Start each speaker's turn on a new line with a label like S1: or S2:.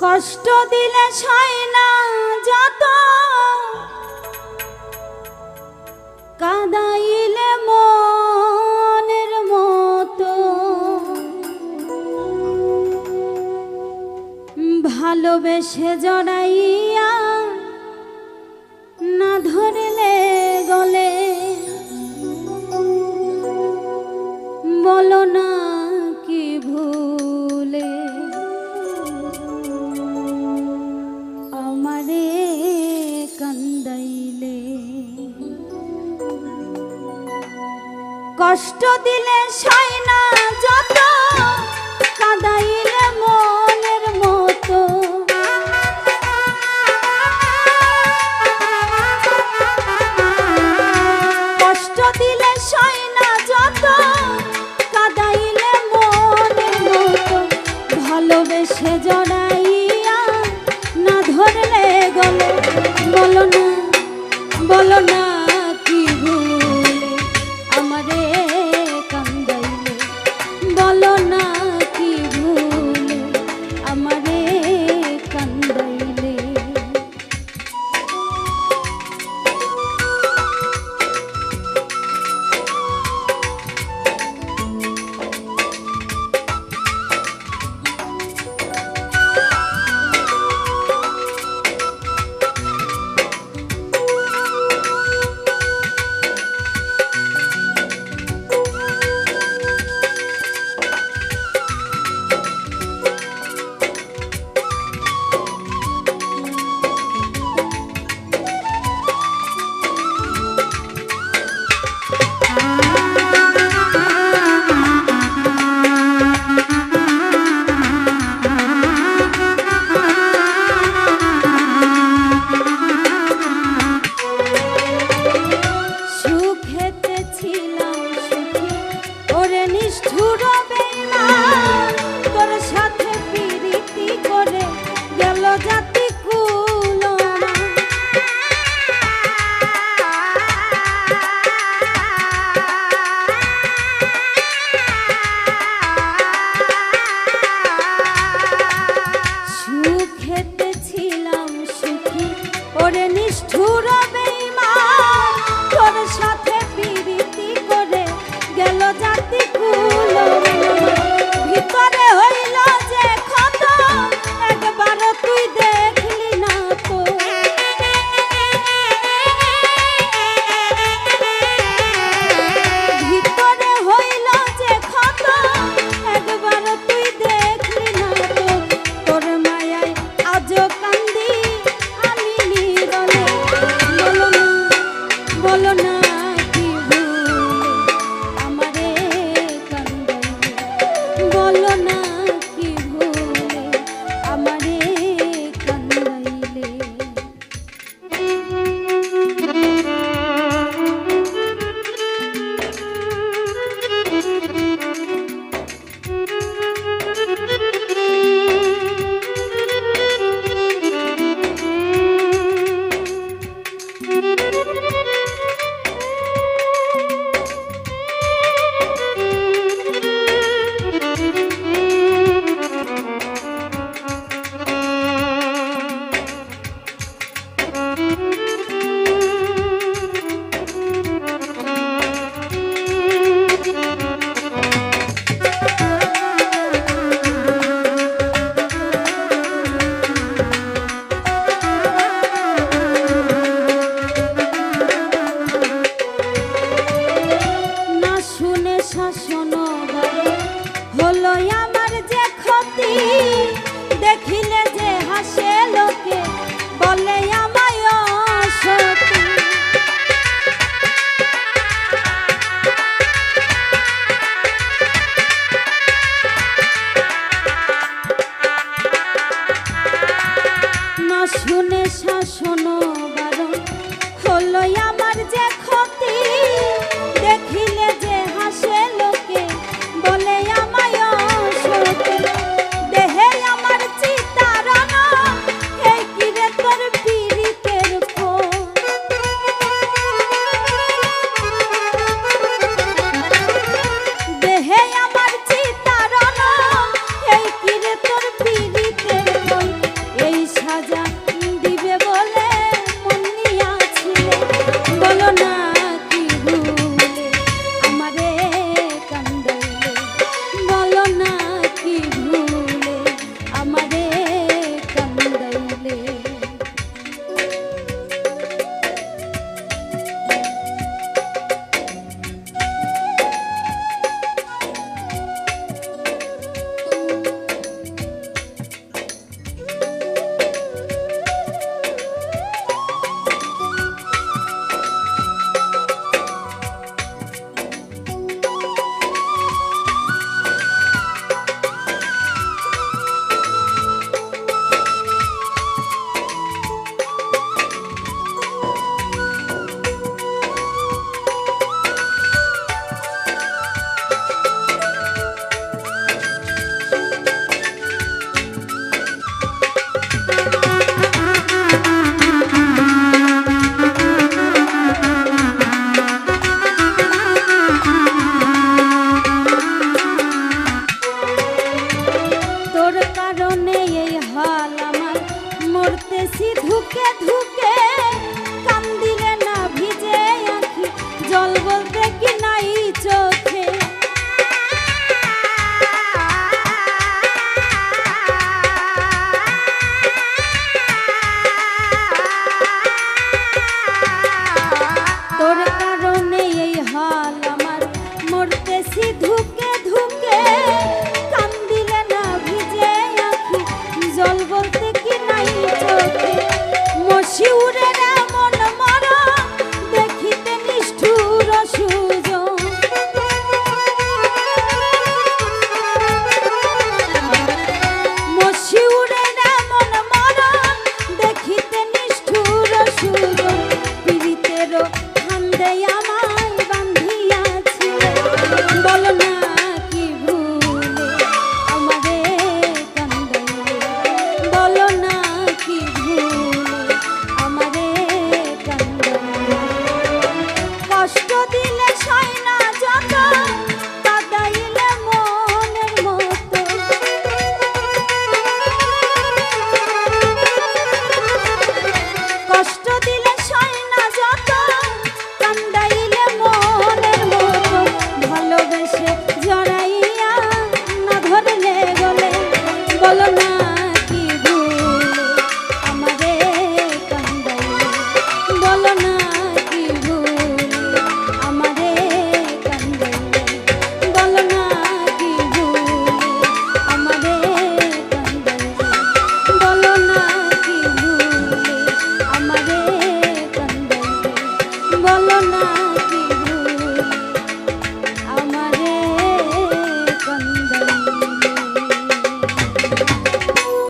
S1: কষ্ট দিলে সয় না যত, কাঁদাইলে মনের মতো, ভালোবেসে জড়াইয়া না ধরলে গলে, বলো না কি ভুলে আমারে কান্দাইলে। কষ্ট দিলে সয় না যত, কাঁদাইলে মনের মতো, কষ্ট দিলে সয় না যত, কাঁদাইলে মনের মতো, ভালোবেসে জড়াইয়া না ধরলে গলে, বলো না বলো না কি ভুলে আমারে কান্দাইলে, বলো না কি ভুলে আমারে কান্দাইলে। দেখিলে যে হাসে লোকে বলে আমায় সতী, না শুনে শাসন বারণ হলো আমার যে ক্ষতি, দেখিলে যে হাসে লোকে বলে আমায় সতী, দেহে আমার চিতারণ এই কিরে তোর পীড়িতের ফোন, দেহে আমার চিতারণ এই কিরে তোর পীড়িতের ফোন, কারণে এই হাল আমার, মরতেছি ধুকে ধুকে, কান্দিলে না ভিজে আঁখি, জল বলতে কি নাই চোখে। তোর কারণে এই হাল আমার, মরতেছি ধুকে ধুকে, কান্দিলে না ভিজে আঁখি, জল বলতে কি নাই চোখে। মশিউরে